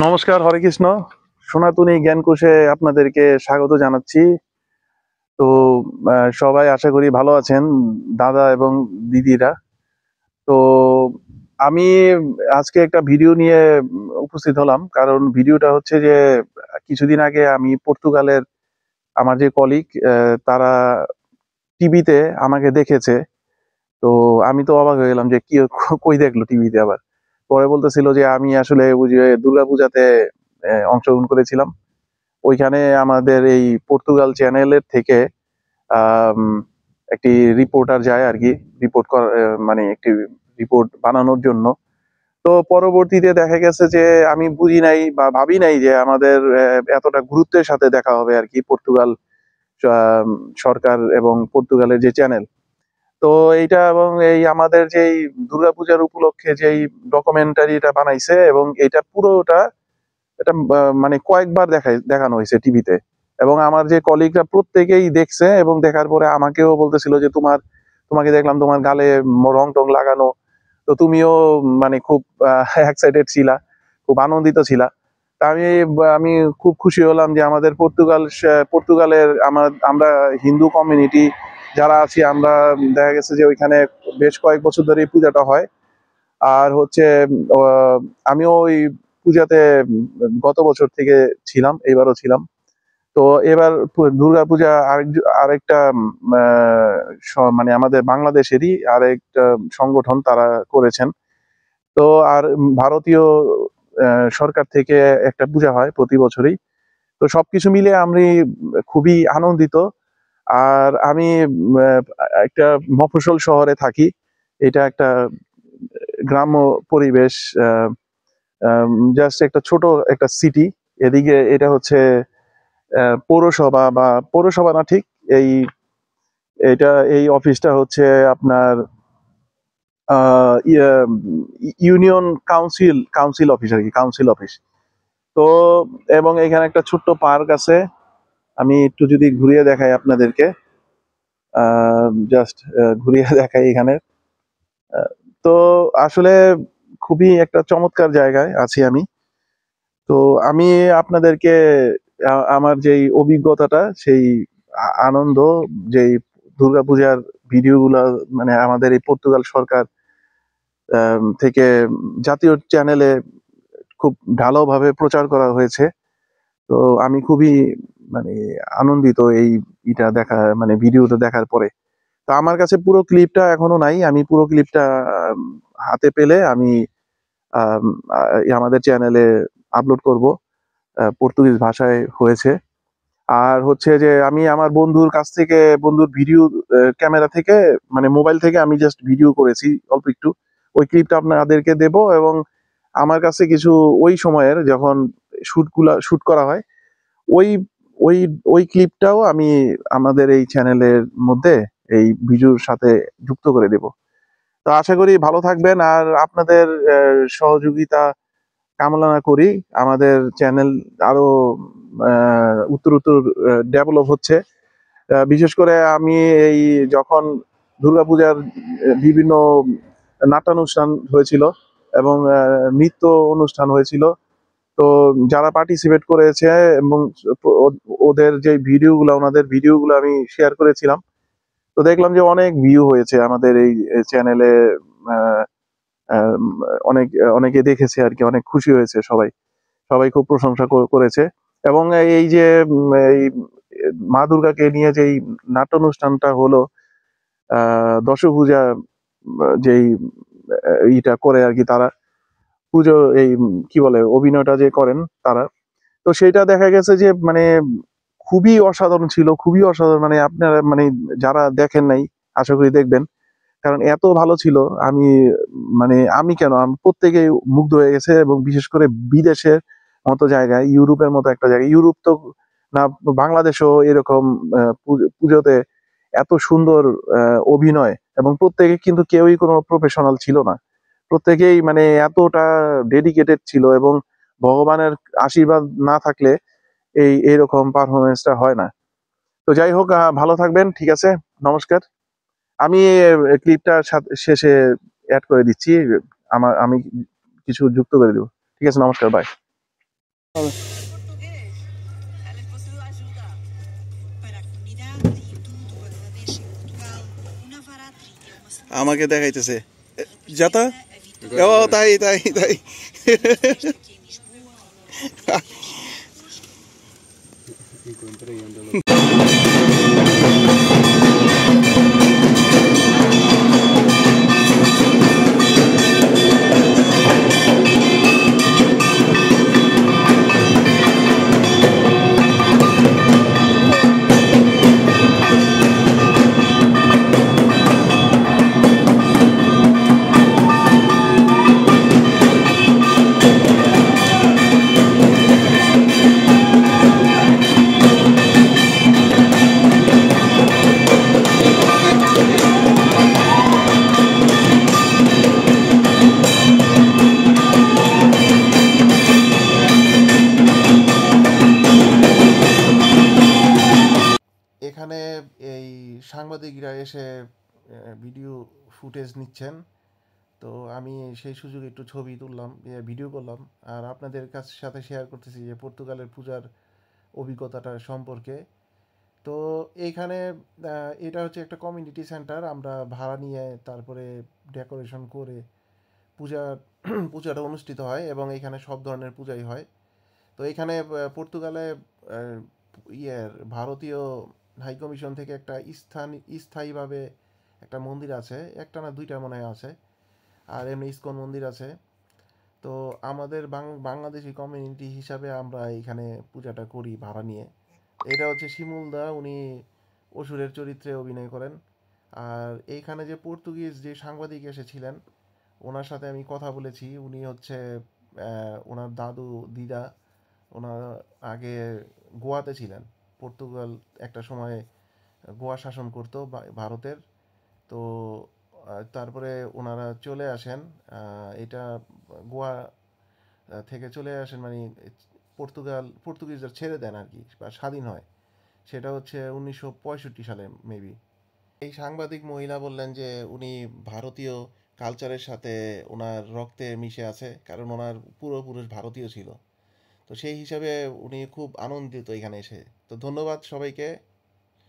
নমস্কার, হরে কৃষ্ণ। সনাতনী জ্ঞানকোষে আপনাদেরকে স্বাগত জানাচ্ছি। তো সবাই আশা করি ভালো আছেন, দাদা এবং দিদিরা। তো আমি আজকে একটা ভিডিও নিয়ে উপস্থিত হলাম, কারণ ভিডিওটা হচ্ছে যে কিছুদিন আগে আমি পর্তুগালের আমার যে কলিগ তারা টিভিতে আমাকে দেখেছে। তো আমি তো অবাক হয়ে গেলাম যে কি কই দেখলো টিভিতে আবার। পরে বলতেছিল যে আমি আসলে ওই যে দুর্গাপূজাতে অংশগ্রহণ করেছিলাম। ওইখানে আমাদের এই পর্তুগাল চ্যানেলের থেকে আম, একটি রিপোর্টার যায় আর কি, রিপোর্ট করা মানে একটি রিপোর্ট বানানোর জন্য। তো পরবর্তীতে দেখা গেছে যে আমি বুঝি নাই বা ভাবি নাই যে আমাদের এতটা গুরুত্বের সাথে দেখা হবে আর কি, পর্তুগাল আম, সরকার এবং পর্তুগালের যে চ্যানেল। তো এইটা এবং এই আমাদের যেই দুর্গাপূজার উপলক্ষে যেই ডকুমেন্টারিটা বানাইছে, এবং এটা পুরোটা এটা মানে কয়েকবার দেখানো হয়েছে টিভিতে। এবং আমার যে কলিগরা প্রত্যেকেই দেখছে, এবং দেখার পরে আমাকেও বলতেছিল যে তোমাকে দেখলাম তোমার গালে রং টং লাগানো, তো তুমিও মানে খুব এক্সাইটেড ছিলা, খুব আনন্দিত ছিলা। তা আমি খুব খুশি হলাম যে আমাদের পর্তুগালের আমরা হিন্দু কমিউনিটি যারা আছি, আমরা দেখা গেছে যে ওইখানে বেশ কয়েক বছর ধরে এই পূজাটা হয়। আর হচ্ছে আমিও ওই পূজাতে গত বছর থেকে ছিলাম, এবারও ছিলাম। তো এবার দুর্গাপূজা আরেকটা মানে আমাদের বাংলাদেশেরই আরেকটা সংগঠন তারা করেছেন। তো আর ভারতীয় সরকার থেকে একটা পূজা হয় প্রতি বছরই। তো সবকিছু মিলে আমি খুবই আনন্দিত। আর আমি একটা মফস্বল শহরে থাকি। এটা একটা গ্রাম্য পরিবেশ, জাস্ট একটা ছোট একটা সিটি। এদিকে এটা হচ্ছে পৌরসভা, বা পৌরসভা না ঠিক, এই এটা এই অফিসটা হচ্ছে আপনার ইউনিয়ন কাউন্সিল অফিস আর কি, কাউন্সিল অফিস। তো এবং এখানে একটা ছোট্ট পার্ক আছে। আমি একটু যদি ঘুরিয়ে দেখাই আপনাদেরকে, জাস্ট ঘুরিয়ে দেখাই এখানে। আহ, তো আসলে খুবই একটা চমৎকার জায়গায় আছি আমি। তো আমি আপনাদেরকে আমার যেই অভিজ্ঞতাটা, সেই আনন্দ, যেই দুর্গাপূজার ভিডিওগুলো মানে আমাদের এই পর্তুগাল সরকার থেকে জাতীয় চ্যানেলে খুব ঢালাওভাবে প্রচার করা হয়েছে। তো আমি খুবই মানে আনন্দিত এই দেখা মানে ভিডিওটা দেখার পরে। তো আমার কাছে পুরো ক্লিপটা এখনো নাই, আমি পুরো ক্লিপটা হাতে পেলে আমি আম, আমাদের চ্যানেলে আপলোড করব। পর্তুগিজ ভাষায় হয়েছে। আর হচ্ছে যে আমি আমার বন্ধুর কাছ থেকে, বন্ধুর ভিডিও ক্যামেরা থেকে, মানে মোবাইল থেকে আমি জাস্ট ভিডিও করেছি অল্প একটু। ওই ক্লিপটা আপনাদেরকে দেব। এবং আমার কাছে কিছু ওই সময়ের যখন শুট করা হয়, ওই ওই ওই ক্লিপটাও আমি আমাদের এই চ্যানেলের মধ্যে এই ভিডিওর সাথে যুক্ত করে দেব। তো আশা করি ভালো থাকবেন, আর আপনাদের সহযোগিতা কামনা করি। আমাদের চ্যানেল আরো উত্তর উত্তর ডেভেলপ হচ্ছে। বিশেষ করে আমি এই যখন দুর্গাপূজার বিভিন্ন নাট্যানুষ্ঠান হয়েছিল এবং নৃত্য অনুষ্ঠান হয়েছিল, তো যারা পার্টিসিপেট করেছে এবং ওদের যে ভিডিওগুলো, ওনাদের ভিডিওগুলো আমি শেয়ার করেছিলাম। তো দেখলাম যে অনেক ভিউ হয়েছে আমাদের এই চ্যানেলে। অনেক অনেকে দেখেছে আর কি, অনেক খুশি হয়েছে সবাই। সবাই খুব প্রশংসা করেছে। এবং এই যে এই মা দুর্গাকে নিয়ে যেই নাট্যানুষ্ঠানটা হলো, দশভূজা, যেই ইটা করে আর কি তারা, পুজো এই কি বলে অভিনয়টা যে করেন তারা। তো সেটা দেখা গেছে যে মানে খুবই অসাধারণ ছিল, খুবই অসাধারণ। মানে আপনারা মানে যারা দেখেন নাই, আশা করি দেখবেন, কারণ এত ভালো ছিল। আমি মানে আমি কেন, আমি প্রত্যেকেই মুগ্ধ হয়ে গেছে। এবং বিশেষ করে বিদেশের মতো জায়গায়, ইউরোপের মতো একটা জায়গায়, ইউরোপ তো না, বাংলাদেশও এরকম পুজোতে এত সুন্দর অভিনয়, এবং প্রত্যেকে কিন্তু কেউই কোনো প্রফেশনাল ছিল না। প্রত্যেকেই মানে এতটা ডেডিকেটেড ছিল, এবং ভগবানের আশীর্বাদ না থাকলে এইরকম পারফরমেন্সটা হয় না। তো যাই হোক, ভালো থাকবেন, ঠিক আছে, নমস্কার। আমি ক্লিপটা শেষে অ্যাড করে দিচ্ছি, আমি কিছু যুক্ত করে দেবো। ঠিক আছে, নমস্কার, বাই। আমাকে দেখাইতেছে যাতা ও তাই তাই তাই এখানে এই সাংবাদিকরা এসে ভিডিও ফুটেজ নিচ্ছেন, তো আমি সেই সুযোগে একটু ছবি তুললাম, ভিডিও করলাম আর আপনাদের সাথে শেয়ার করতেছি যে পর্তুগালের পূজার অভিজ্ঞতাটা সম্পর্কে। তো এইখানে এটা হচ্ছে একটা কমিউনিটি সেন্টার, আমরা ভাড়া নিয়ে তারপরে ডেকোরেশন করে পূজা পূজাটা অনুষ্ঠিত হয় এবং এখানে সব ধরনের পূজাই হয়। তো এখানে পর্তুগালে ভারতীয় হাই কমিশন থেকে একটা স্থায়ীভাবে একটা মন্দির আছে, একটা না দুইটা মনে হয় আছে, আর এমনি ইসকন মন্দির আছে। তো আমাদের বাংলাদেশি কমিউনিটি হিসাবে আমরা এখানে পূজাটা করি ভাড়া নিয়ে। এটা হচ্ছে শিমুল দা, উনি অসুরের চরিত্রে অভিনয় করেন। আর এইখানে যে পর্তুগিজ যে সাংবাদিক এসেছিলেন ওনার সাথে আমি কথা বলেছি, উনি হচ্ছে ওনার দাদু দিদা, ওনার আগে গোয়াতে ছিলেন। পর্তুগাল একটা সময় গোয়া শাসন করতো ভারতের। তো তারপরে ওনারা চলে আসেন, এটা গোয়া থেকে চলে আসেন মানে পর্তুগিজরা ছেড়ে দেন আর কি, বা স্বাধীন হয়, সেটা হচ্ছে 1965 সালে মেবি। এই সাংবাদিক মহিলা বললেন যে উনি ভারতীয় কালচারের সাথে ওনার রক্তে মিশে আছে, কারণ ওনার পূর্বপুরুষ ভারতীয় ছিল। তো সেই হিসাবে উনি খুব আনন্দিত এখানে এসে। তো ধন্যবাদ সবাইকে।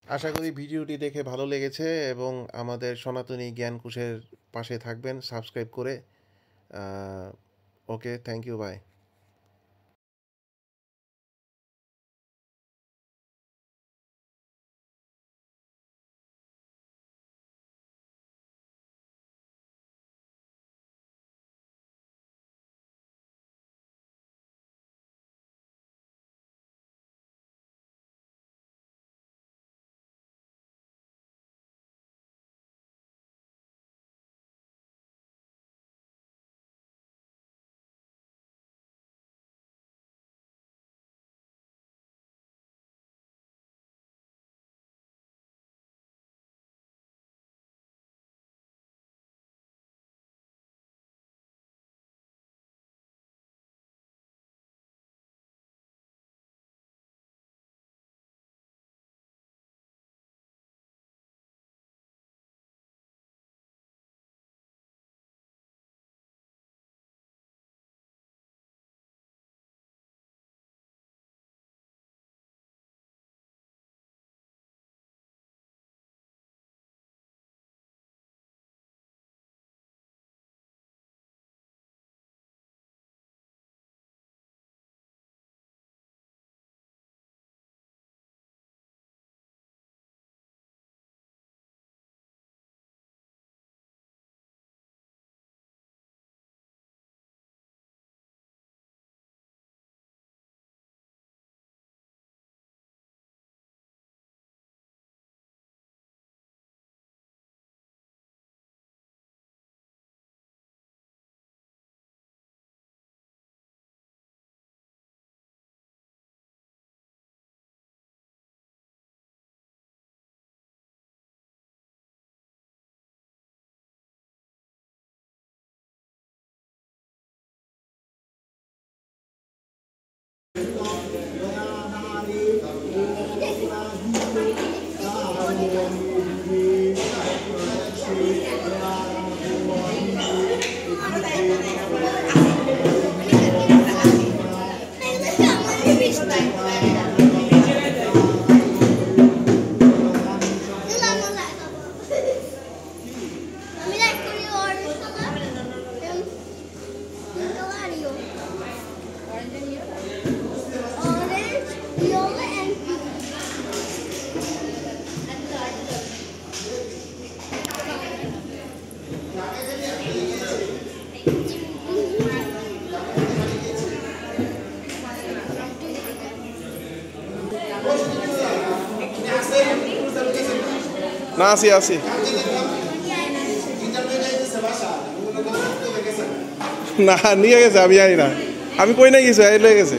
আশা করি ভিডিওটি দেখে ভালো লেগেছে এবং আমাদের সনাতনী জ্ঞানকোষের পাশে থাকবেন সাবস্ক্রাইব করে। Okay, thank you, bye. yellow, and pink. না আছি আছি না নিয়ে গেছে আমি জানি না আমি কই না গেছি এই লয়ে গেছে